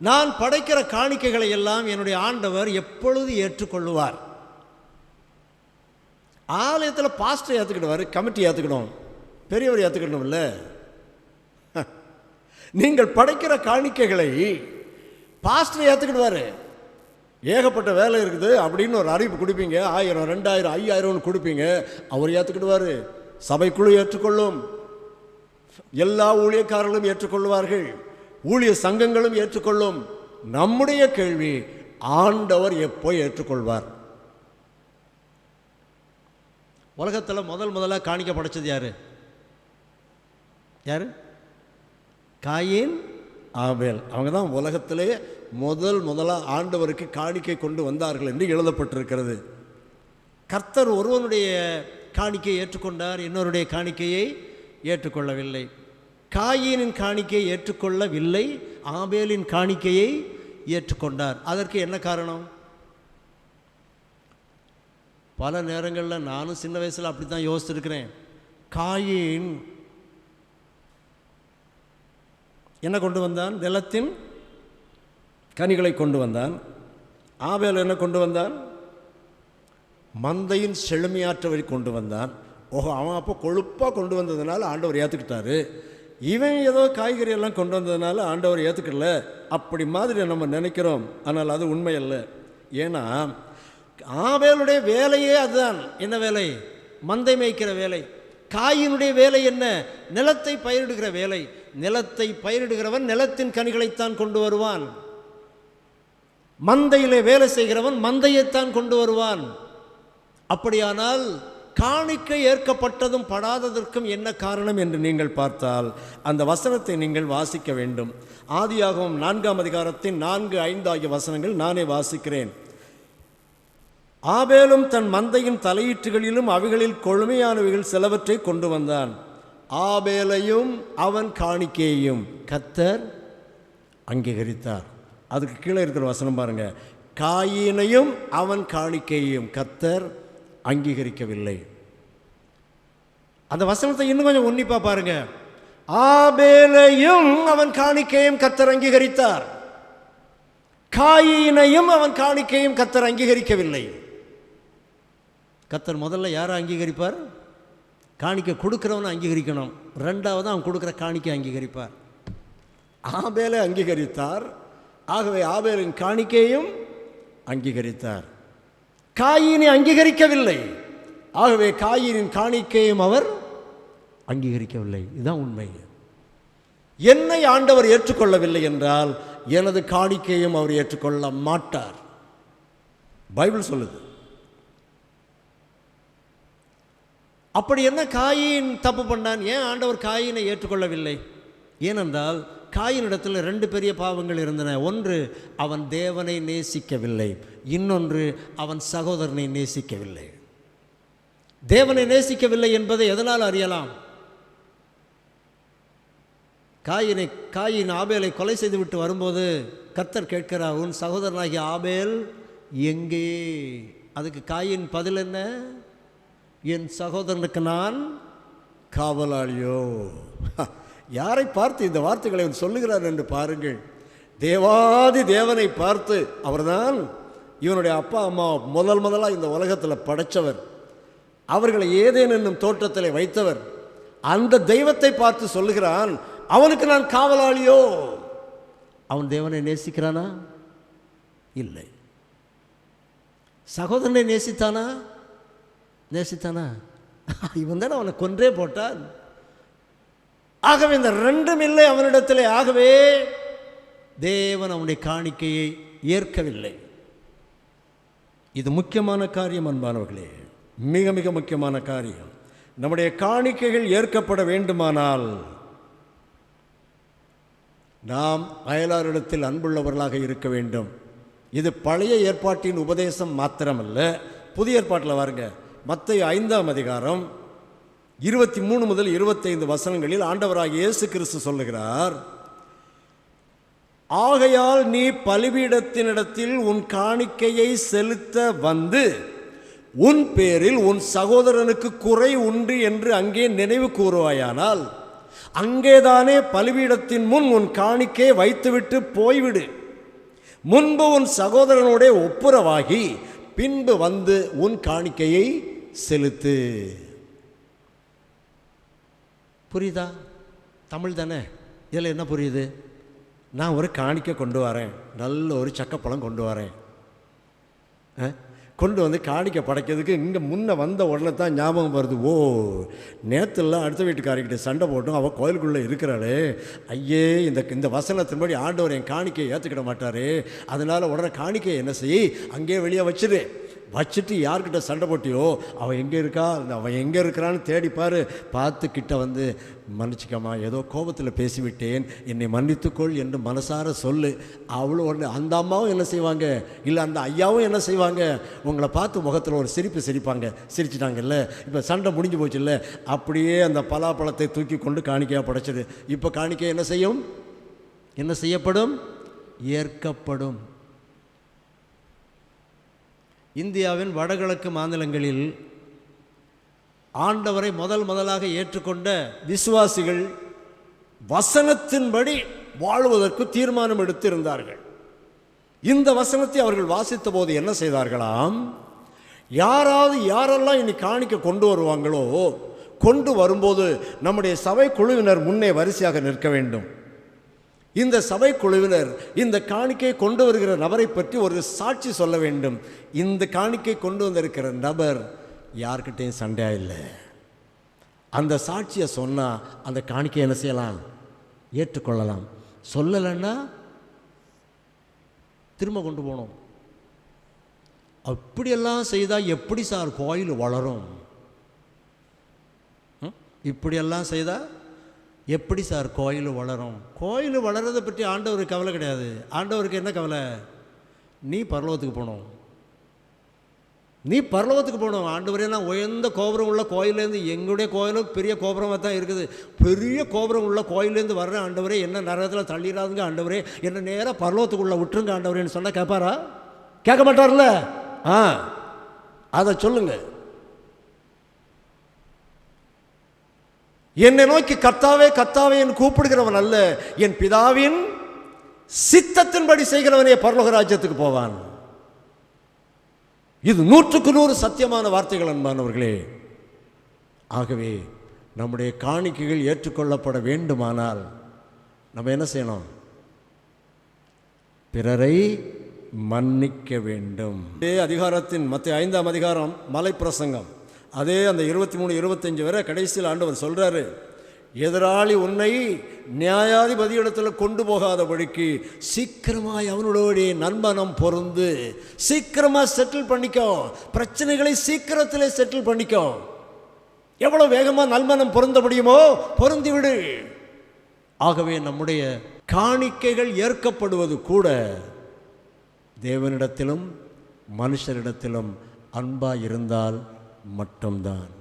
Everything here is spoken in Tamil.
நான் படைக்கிற காணிக்கைகளை எல்லாம் என்னுடைய ஆண்டவர் எப்பொழுது ஏற்றுக்கொள்ளுவார்? ஆலயத்தில் பாஸ்டர் ஏற்றுக்கிடுவார், கமிட்டி ஏற்றுக்கிடும், பெரியவர் ஏற்றுக்கிடணும். இல்லை, நீங்கள் படைக்கிற காணிக்கைகளை பாஸ்டர் ஏற்றுக்கிடுவார். ஏகப்பட்ட வேலை இருக்குது அப்படின்னு ஒரு அறிவிப்பு கொடுப்பீங்க, 1000 2000 5000 கொடுப்பீங்க, அவர் ஏற்றுக்கிடுவார். சபைக்குழு ஏற்றுக்கொள்ளும், எல்லா ஊழியக்காரர்களும் ஏற்றுக்கொள்வார்கள், ஊழிய சங்கங்களும் ஏற்றுக்கொள்ளும். நம்முடைய கேள்வி, ஆண்டவர் எப்போ ஏற்றுக்கொள்வார்? உலகத்தில் முதலாக காணிக்க படைச்சது யாரு? யாரு? காயின், ஆபேல். அவங்க தான் உலகத்திலே முதலாக ஆண்டவருக்கு காணிக்கை கொண்டு வந்தார்கள் என்று எழுதப்பட்டிருக்கிறது. கர்த்தர் ஒருவனுடைய காணிக்கையை ஏற்றுக்கொண்டார், இன்னொருடைய காணிக்கையை ஏற்றுக்கொள்ளவில்லை. காயினின் காணிக்கையை ஏற்றுக்கொள்ளவில்லை, ஆபேலின் காணிக்கையை ஏற்றுக்கொண்டார். அதற்கு என்ன காரணம்? பல நேரங்களில் நானும் சின்ன வயசில் அப்படி தான் யோசிச்சிருக்கிறேன். காயின் என்ன கொண்டு வந்தான்? நிலத்தின் கனிகளை கொண்டு வந்தான். ஆபேல் என்ன கொண்டு வந்தான்? மந்தையின் செழுமையாற்றவை கொண்டு வந்தான். ஓஹோ, அவன் அப்போ கொழுப்பாக கொண்டு வந்ததுனால ஆண்டவர் ஏற்றுக்கிட்டாரு. இவன் ஏதோ காய்கறி எல்லாம் கொண்டு வந்ததுனால ஆண்டவர் ஏற்றுக்கல, அப்படி மாதிரி நம்ம நினைக்கிறோம். ஆனால் அது உண்மை அல்ல. ஏன்னா ஆபேலுடைய வேலையே அதுதான். என்ன வேலை? மந்தை மேய்க்கிற வேலை. காயினுடைய வேலை என்ன? நிலத்தை பயிரிடுகிற வேலை. நிலத்தை பயிரிடுகிறவன் நிலத்தின் கனிகளைத்தான் கொண்டு வருவான். மந்தையிலே வேலை செய்கிறவன் மந்தையைத்தான் கொண்டு வருவான். அப்படியானால் காணிக்கை ஏற்கப்பட்டதும் படாததற்கும் என்ன காரணம் என்று நீங்கள் பார்த்தால் அந்த வசனத்தை நீங்கள் வாசிக்க வேண்டும். ஆதியாகமம் 4ஆம் அதிகாரத்தின் 4, 5 ஆகிய வசனங்கள் நானே வாசிக்கிறேன். ஆபேலும் தன் மந்தையின் தலையீற்றுகளிலும் அவைகளில் கொழுமையானவைகள் சிலவற்றை கொண்டு வந்தான். ஆபேலையும் அவன் காணிக்கையையும் கர்த்தர் அங்கீகரித்தார். அதுக்கு கீழே இருக்கிற வசனம் பாருங்க. காயினையும் அவன் காணிக்கையையும் கர்த்தர் அங்கீகரிக்கவில்லை. அந்த வசனத்தை இன்னும் கொஞ்சம் உன்னிப்பா பாருங்க. ஆபேலையும் அவன் காணிக்கையும் கர்த்தர் அங்கீகரித்தார், காயினையும் அவன் காணிக்கையும் கர்த்தர் அங்கீகரிக்கவில்லை. கர்த்தர் முதல்ல யாரை அங்கீகரிப்பார்? காணிக்கை கொடுக்கிறவனை அங்கீகரிக்கணும். ரெண்டாவது அவன் கொடுக்குற காணிக்கை அங்கீகரிப்பார். ஆபேலை அங்கீகரித்தார், ஆகவே ஆபேலின் காணிக்கையும் அங்கீகரித்தார். காயினை அங்கீகரிக்கவில்லை, ஆகவே காயினின் காணிக்கையும் அவர் அங்கீகரிக்கவில்லை. இதுதான் உண்மை. என்னை ஆண்டவர் ஏற்றுக்கொள்ளவில்லை என்றால் எனது காணிக்கையும் அவர் ஏற்றுக்கொள்ள மாட்டார். பைபிள் சொல்லுது. அப்படி என்ன காயின் தப்பு பண்ணான்? ஏன் ஆண்டவர் காயினை ஏற்றுக்கொள்ளவில்லை? ஏனென்றால் காயினிடத்தில் 2 பெரிய பாவங்கள் இருந்தன. ஒன்று, அவன் தேவனை நேசிக்கவில்லை. இன்னொன்று, அவன் சகோதரனை நேசிக்கவில்லை. தேவனை நேசிக்கவில்லை என்பதை எதனால் அறியலாம்? காயின் ஆபேலை கொலை செய்துவிட்டு வரும்போது கர்த்தர் கேட்கிறார், உன் சகோதரனாகிய ஆபேல் எங்கே? அதுக்கு காயின் பதில் என்ன? என் சகோதரனுக்கு நான் காவலாளியோ. யாரை பார்த்து இந்த வார்த்தைகளை சொல்லுகிறார் என்று பாருங்கள். தேவாதி தேவனை பார்த்து, அவர்தான் இவனுடைய அப்பா அம்மா முதலாக இந்த உலகத்தில் படைத்தவர், அவர்களை ஏதேனும் என்னும் தோட்டத்தில் வைத்தவர். அந்த தெய்வத்தை பார்த்து சொல்லுகிறான், அவனுக்கு நான் காவலாளியோ. அவன் தேவனை நேசிக்கிறானா? இல்லை. சகோதரனை நேசித்தானா? இவன் தானே அவனை கொன்றே போட்டான். ஆகவே இந்த 2ம் இல்லை அவனிடத்திலே. ஆகவே தேவன் அவனுடைய காணிக்கையை ஏற்கவில்லை. இது முக்கியமான காரியம் அன்பானவர்களே, மிக மிக முக்கியமான காரியம். நம்முடைய காணிக்கைகள் ஏற்கப்பட வேண்டுமானால் நாம் அயலாரிடத்தில் அன்புள்ளவர்களாக இருக்க வேண்டும். இது பழைய ஏற்பாட்டின் உபதேசம் மாத்திரமல்ல, புதிய ஏற்பாட்டில் வாருங்க. மத்தேயு 5ஆம் அதிகாரம் 23 முதல் 25 வசனங்களில் ஆண்டவராகிய இயேசு கிறிஸ்து சொல்லுகிறார், ஆகையால் நீ பலிபீடத்தினிடத்தில் உன் காணிக்கையை செலுத்த வந்து உன் பேரில் உன் சகோதரனுக்கு குறை உண்டு என்று அங்கே நினைவு கூறுவாயானால் அங்கேதானே பலிபீடத்தின் முன் உன் காணிக்கையை வைத்துவிட்டு போய்விடு. முன்பு உன் சகோதரனோட ஒப்புரவாகி பின்பு வந்து உன் காணிக்கையை செலுத்து. புரியுதா? தமிழ் தானே, இதில் என்ன புரியுது? நான் ஒரு காணிக்கை கொண்டு வரேன், நல்ல ஒரு சக்கப்பழம் கொண்டு வரேன், கொண்டு வந்து காணிக்கை படைக்கிறதுக்கு இங்கே முன்ன வந்த உடனே தான் ஞாபகம் வருது, ஓ நேற்றுலாம் அடுத்த வீட்டுக்காரிக்கிட்ட சண்டை போட்டோம், அவள் கோயிலுக்குள்ளே இருக்கிறாளே, ஐயே இந்த வசனத்தின்படி ஆண்டவர் என் காணிக்கையை ஏற்றுக்கிட மாட்டார், அதனால் உடனே காணிக்கையை என்ன செய், அங்கேயே வெளியே வச்சுட்டு யார்கிட்ட சண்டை போட்டியோ அவன் எங்கே இருக்கா, அவன் எங்கே இருக்கிறான்னு தேடிப்பார், பார்த்து கிட்ட வந்து மன்னிச்சிக்கம்மா, ஏதோ கோபத்தில் பேசிவிட்டேன், என்னை மன்னித்துக்கொள் என்று மனசார சொல்லு. அவ்வளோ உடனே அந்த அம்மாவும் என்ன செய்வாங்க, இல்லை அந்த ஐயாவும் என்ன செய்வாங்க, உங்களை பார்த்து முகத்தில் ஒரு சிரிப்பாங்க, சிரிச்சிட்டாங்கல்ல, இப்போ சண்டை முடிஞ்சு போச்சு இல்லை, அப்படியே அந்த பலாப்பழத்தை தூக்கி கொண்டு காணிக்கையாக படைச்சிடு. இப்போ காணிக்கை என்ன செய்யும், என்ன செய்யப்படும், ஏற்கப்படும். இந்தியாவின் வடகிழக்கு மாநிலங்களில் ஆண்டவரை முதலாக ஏற்றுக்கொண்ட விசுவாசிகள் வசனத்தின்படி வாழ்வதற்கு தீர்மானம் எடுத்திருந்தார்கள். இந்த வசனத்தை அவர்கள் வாசித்த போது என்ன செய்தார்களாம், யாரெல்லாம் இனி காணிக்க கொண்டு வருவாங்களோ, கொண்டு வரும்போது நம்முடைய சபை குழுவினர் முன்னே வரிசையாக நிற்க வேண்டும். இந்த சபை குழுவினர் இந்த காணிக்கை கொண்டு வருகிற நபரை பற்றி ஒரு சாட்சி சொல்ல வேண்டும். இந்த காணிக்கை கொண்டு வந்திருக்கிற நபர் யார்கிட்டையும் சண்டையா இல்லை. அந்த சாட்சியை சொன்னால் அந்த காணிக்கை என்ன செய்யலாம், ஏற்றுக்கொள்ளலாம். சொல்லலைன்னா திரும்ப கொண்டு போகணும். அப்படியெல்லாம் செய்தால் எப்படி சார் கோயில் வளரும்? இப்படியெல்லாம் செய்தால் எப்படி சார் கோயில் வளரும்? கோயில் வளர்றதை பற்றி ஆண்டவருக்கு கவலை கிடையாது. ஆண்டவருக்கு என்ன கவலை, நீ பரலோகத்துக்கு போகணும், நீ பரலோகத்துக்கு போகணும். ஆண்டவரே, நான் உயர்ந்த கோபுரம் உள்ள கோயிலேருந்து, எங்களுடைய கோயிலும் பெரிய கோபுரமாக தான் இருக்குது, பெரிய கோபுரம் உள்ள கோயிலேருந்து வர்றேன் ஆண்டவரே, என்ன நரகத்தில் தள்ளிடாதுங்க ஆண்டவரே, என்ன நேராக பரலோகத்துக்குள்ளே விட்டுருங்க ஆண்டவரேன்னு சொன்னால் கேட்பாரா? கேட்க மாட்டார்ல. அதை சொல்லுங்கள். என்னை நோக்கி கர்த்தாவே கர்த்தாவே என்று கூப்பிடுகிறவன் அல்ல, என் பிதாவின் சித்தத்தின்படி செய்கிறவனே பரலோக ராஜ்யத்துக்கு போவான். இது 100% சத்தியமான வார்த்தைகள் அன்பானவர்களே. ஆகவே நம்முடைய காணிக்கைகள் ஏற்றுக்கொள்ளப்பட வேண்டுமானால் நம்ம என்ன செய்யணும், பிறரை மன்னிக்க வேண்டும். அதே அதிகாரத்தின் மத்திய 5ஆம் அதிகாரம் மலை பிரசங்கம், அதே அந்த 23-25 வரை கடைசியில் ஆண்டவர் சொல்கிறாரு, எதிராளி உன்னை நியாயாதிபதியிடத்தில் கொண்டு போகாதபடிக்கு சீக்கிரமாய் அவனோடைய நண்பனம் பொருந்து சீக்கிரமாக செட்டில் பண்ணிக்கோ, பிரச்சனைகளை சீக்கிரத்திலே செட்டில் பண்ணிக்கோ. எவ்வளோ வேகமாக நல்மனம் பொருந்த முடியுமோ பொருந்திவிடு. ஆகவே நம்முடைய காணிக்கைகள் ஏற்கப்படுவது கூட தேவனிடத்திலும் மனுஷரிடத்திலும் அன்பாக இருந்தால் மட்டும்தான்.